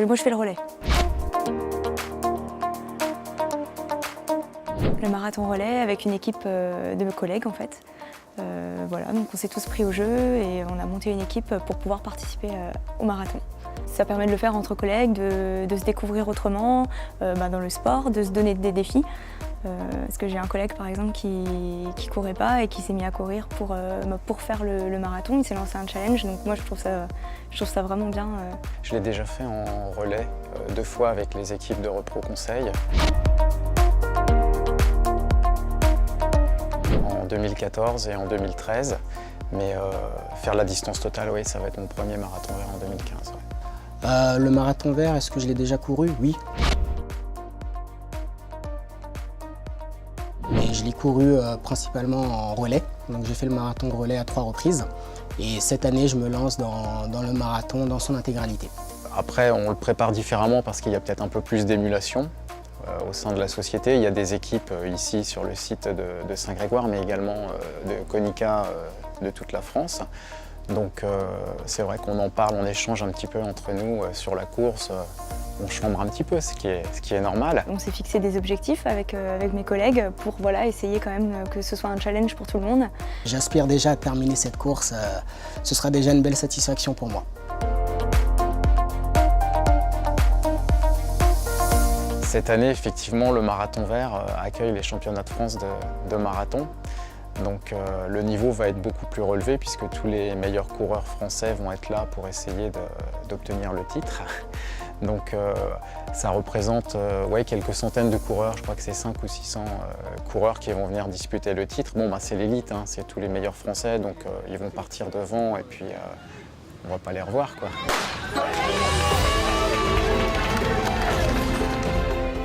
Moi je fais le relais. Le marathon relais avec une équipe de mes collègues en fait. Voilà, donc on s'est tous pris au jeu et on a monté une équipe pour pouvoir participer au marathon. Ça permet de le faire entre collègues, de se découvrir autrement dans le sport, de se donner des défis. Parce que j'ai un collègue par exemple qui courait pas et qui s'est mis à courir pour faire le marathon. Il s'est lancé un challenge, donc moi je trouve ça vraiment bien. Je l'ai déjà fait en relais 2 fois avec les équipes de Repro Conseil. En 2014 et en 2013, mais faire la distance totale, oui, ça va être mon premier marathon vert en 2015. Ouais. Le marathon vert, est-ce que je l'ai déjà couru? Oui. Et je l'ai couru principalement en relais, donc j'ai fait le marathon relais à 3 reprises. Et cette année, je me lance dans le marathon dans son intégralité. Après, on le prépare différemment parce qu'il y a peut-être un peu plus d'émulation au sein de la société. Il y a des équipes ici sur le site de Saint-Grégoire, mais également de Konica de toute la France. Donc c'est vrai qu'on en parle, on échange un petit peu entre nous sur la course. On chambre un petit peu, ce qui est normal. On s'est fixé des objectifs avec mes collègues pour essayer quand même que ce soit un challenge pour tout le monde. J'aspire déjà à terminer cette course, ce sera déjà une belle satisfaction pour moi. Cette année, effectivement, le marathon vert accueille les championnats de France de marathon. Donc le niveau va être beaucoup plus relevé puisque tous les meilleurs coureurs français vont être là pour essayer d'obtenir le titre. Donc ça représente quelques centaines de coureurs, je crois que c'est 500 ou 600 coureurs qui vont venir disputer le titre. Bon, c'est l'élite, hein, c'est tous les meilleurs Français, donc ils vont partir devant et puis on va pas les revoir, quoi.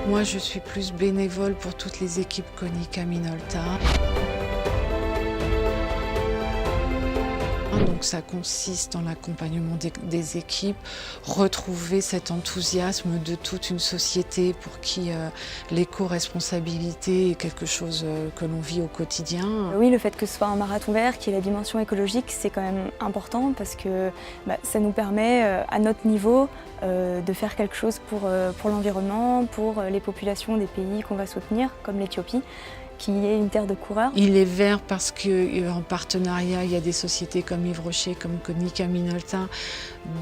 Moi, je suis plus bénévole pour toutes les équipes Konica Minolta. Donc ça consiste dans l'accompagnement des équipes, retrouver cet enthousiasme de toute une société pour qui l'éco-responsabilité est quelque chose que l'on vit au quotidien. Oui, le fait que ce soit un marathon vert qui ait la dimension écologique, c'est quand même important parce que ça nous permet à notre niveau de faire quelque chose pour l'environnement, pour les populations des pays qu'on va soutenir, comme l'Éthiopie, qui est une terre de coureurs. Il est vert parce qu'en partenariat, il y a des sociétés comme Yves Rocher, comme Konica Minolta,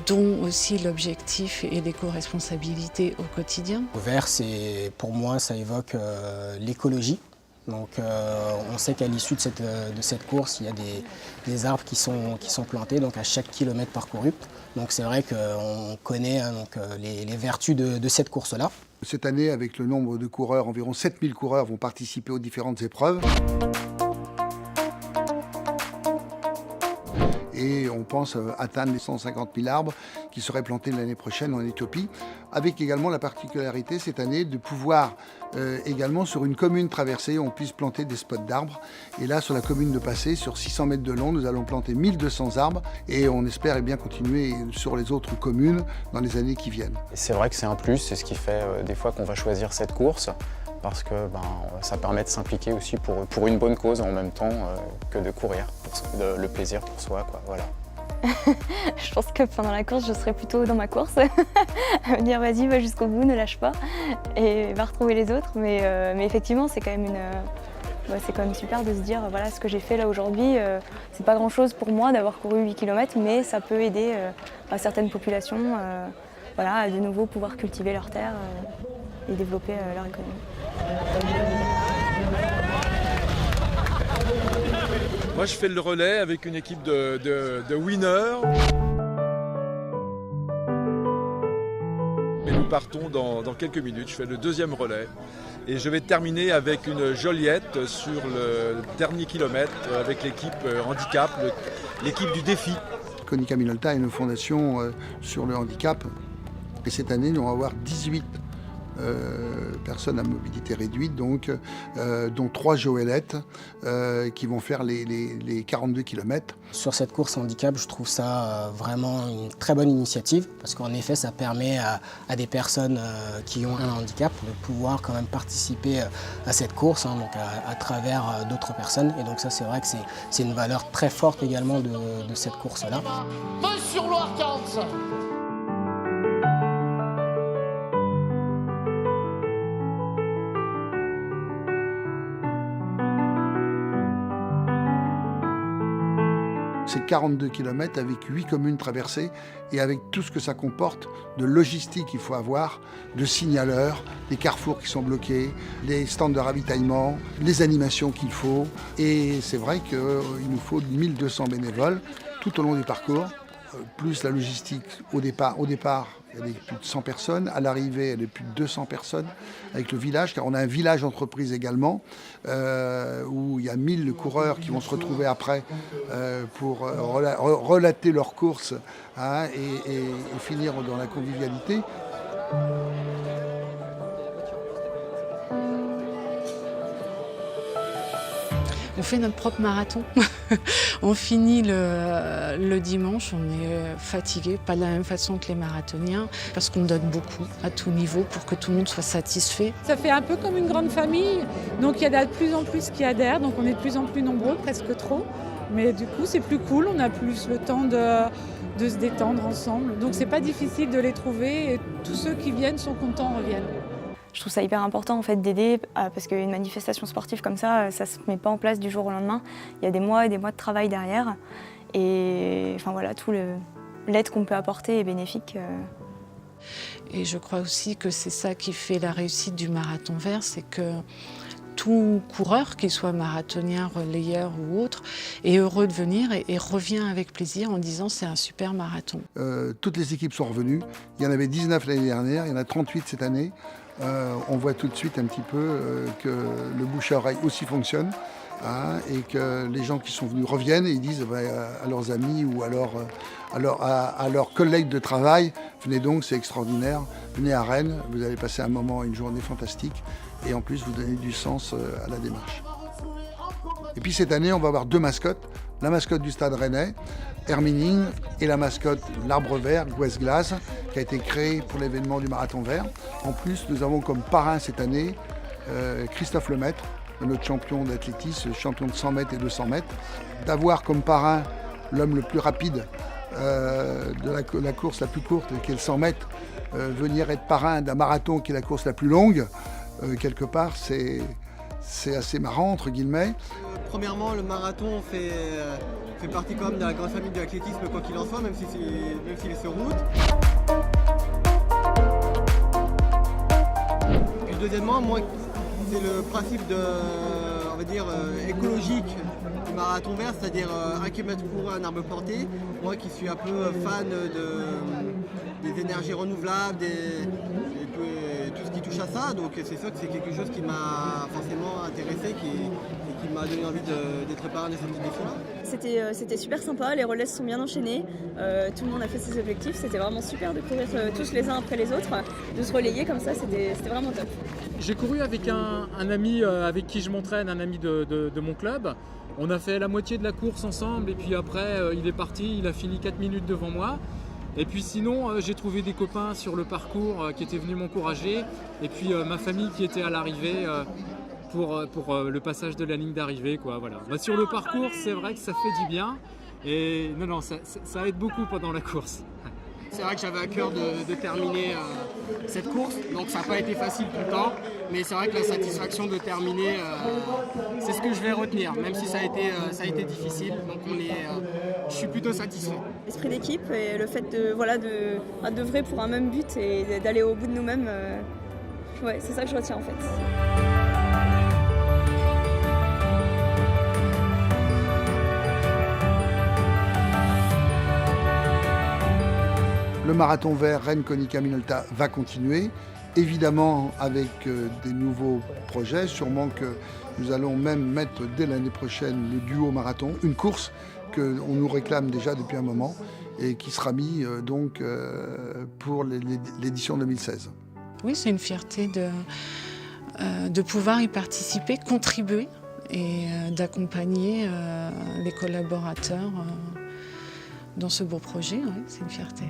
dont aussi l'objectif est l'éco-responsabilité au quotidien. Vert, pour moi, ça évoque l'écologie. Donc on sait qu'à l'issue de cette course, il y a des arbres qui sont plantés donc à chaque kilomètre parcouru. Donc c'est vrai qu'on connaît les vertus de cette course-là. Cette année, avec le nombre de coureurs, environ 7000 coureurs vont participer aux différentes épreuves. Et on pense atteindre les 150 000 arbres qui seraient plantés l'année prochaine en Éthiopie, avec également la particularité cette année de pouvoir également sur une commune traversée, on puisse planter des spots d'arbres. Et là, sur la commune de Passé, sur 600 mètres de long, nous allons planter 1200 arbres et on espère bien continuer sur les autres communes dans les années qui viennent. C'est vrai que c'est un plus, c'est ce qui fait des fois qu'on va choisir cette course. Parce que ça permet de s'impliquer aussi pour une bonne cause en même temps que de courir, le plaisir pour soi, quoi, voilà. Je pense que pendant la course, je serai plutôt dans ma course, à me dire vas-y, va jusqu'au bout, ne lâche pas, et va retrouver les autres. Mais effectivement, c'est quand même super de se dire voilà, ce que j'ai fait là aujourd'hui, c'est pas grand-chose pour moi d'avoir couru 8 km, mais ça peut aider certaines populations à de nouveau pouvoir cultiver leurs terres et développer leur économie. Moi, je fais le relais avec une équipe de winners. Et nous partons dans quelques minutes. Je fais le 2e relais. Et je vais terminer avec une Joliette sur le dernier kilomètre avec l'équipe handicap, l'équipe du défi. Konica Minolta est une fondation sur le handicap. Et cette année, nous allons avoir 18 personnes à mobilité réduite, donc, dont 3 Joëlettes qui vont faire les 42 km. Sur cette course handicap, je trouve ça vraiment une très bonne initiative parce qu'en effet, ça permet à des personnes qui ont un handicap de pouvoir quand même participer à cette course donc à travers d'autres personnes. Et donc ça, c'est vrai que c'est une valeur très forte également de cette course-là. Sur Loire 45. c'est 42 km avec 8 communes traversées et avec tout ce que ça comporte de logistique qu'il faut avoir, de signaleurs, des carrefours qui sont bloqués, les stands de ravitaillement, les animations qu'il faut. Et c'est vrai qu'il nous faut 1200 bénévoles tout au long du parcours, plus la logistique au départ. Il y avait plus de 100 personnes. À l'arrivée, il y avait plus de 200 personnes avec le village, car on a un village entreprise également, où il y a 1000 coureurs qui vont se retrouver après pour relater leurs courses et finir dans la convivialité. On fait notre propre marathon. On finit le dimanche, on est fatigué, pas de la même façon que les marathoniens, parce qu'on donne beaucoup à tout niveau pour que tout le monde soit satisfait. Ça fait un peu comme une grande famille, donc il y a de plus en plus qui adhèrent, donc on est de plus en plus nombreux, presque trop. Mais du coup, c'est plus cool, on a plus le temps de se détendre ensemble. Donc c'est pas difficile de les trouver et tous ceux qui viennent sont contents, reviennent. Je trouve ça hyper important en fait d'aider parce qu'une manifestation sportive comme ça ne se met pas en place du jour au lendemain. Il y a des mois et des mois de travail derrière et enfin voilà, tout l'aide qu'on peut apporter est bénéfique. Et je crois aussi que c'est ça qui fait la réussite du Marathon Vert, c'est que tout coureur, qu'il soit marathonien, relayeur ou autre, est heureux de venir et revient avec plaisir en disant c'est un super marathon. Toutes les équipes sont revenues. Il y en avait 19 l'année dernière, il y en a 38 cette année. On voit tout de suite un petit peu que le bouche à oreille aussi fonctionne et que les gens qui sont venus reviennent et ils disent à leurs amis ou à leurs collègues de travail, venez donc, c'est extraordinaire, venez à Rennes, vous allez passer un moment, une journée fantastique et en plus vous donnez du sens à la démarche. Et puis cette année, on va avoir deux mascottes, la mascotte du Stade Rennais, Hermining, et la mascotte l'Arbre Vert, Gouès Glace, qui a été créée pour l'événement du Marathon Vert. En plus, nous avons comme parrain cette année Christophe Lemaître, notre champion d'athlétisme, champion de 100 mètres et 200 mètres. D'avoir comme parrain l'homme le plus rapide de la course la plus courte, qui est le 100 mètres, venir être parrain d'un marathon qui est la course la plus longue, quelque part, c'est assez marrant, entre guillemets. Premièrement, le marathon fait partie quand même de la grande famille de l'athlétisme, quoi qu'il en soit, même s'il est sur route. Puis deuxièmement, moi, c'est le principe on va dire, écologique du Marathon Vert, c'est-à-dire 1 km couru, un arbre planté. Moi qui suis un peu fan des énergies renouvelables, tout ce qui touche à ça, donc c'est sûr que c'est quelque chose qui m'a forcément intéressé et qui m'a donné envie d'être parrain de cette édition-là. C'était super sympa, les relais se sont bien enchaînés, tout le monde a fait ses objectifs, c'était vraiment super de courir tous les uns après les autres, de se relayer comme ça, c'était vraiment top. J'ai couru avec un ami avec qui je m'entraîne, un ami de mon club. On a fait la moitié de la course ensemble et puis après il est parti, il a fini 4 minutes devant moi. Et puis sinon, j'ai trouvé des copains sur le parcours qui étaient venus m'encourager. Et puis ma famille qui était à l'arrivée pour le passage de la ligne d'arrivée. Voilà. Sur le parcours, c'est vrai que ça fait du bien. Et non, ça aide beaucoup pendant la course. C'est vrai que j'avais à cœur de terminer cette course, donc ça n'a pas été facile tout le temps, mais c'est vrai que la satisfaction de terminer, c'est ce que je vais retenir, même si ça a été difficile, donc je suis plutôt satisfait. L'esprit d'équipe et le fait d'œuvrer pour un même but et d'aller au bout de nous-mêmes, c'est ça que je retiens en fait. Le Marathon Vert Rennes-Konica-Minolta va continuer, évidemment avec des nouveaux projets. Sûrement que nous allons même mettre dès l'année prochaine le duo marathon, une course qu'on nous réclame déjà depuis un moment et qui sera mis donc pour l'édition 2016. Oui, c'est une fierté de pouvoir y participer, contribuer et d'accompagner les collaborateurs dans ce beau projet. Oui, c'est une fierté.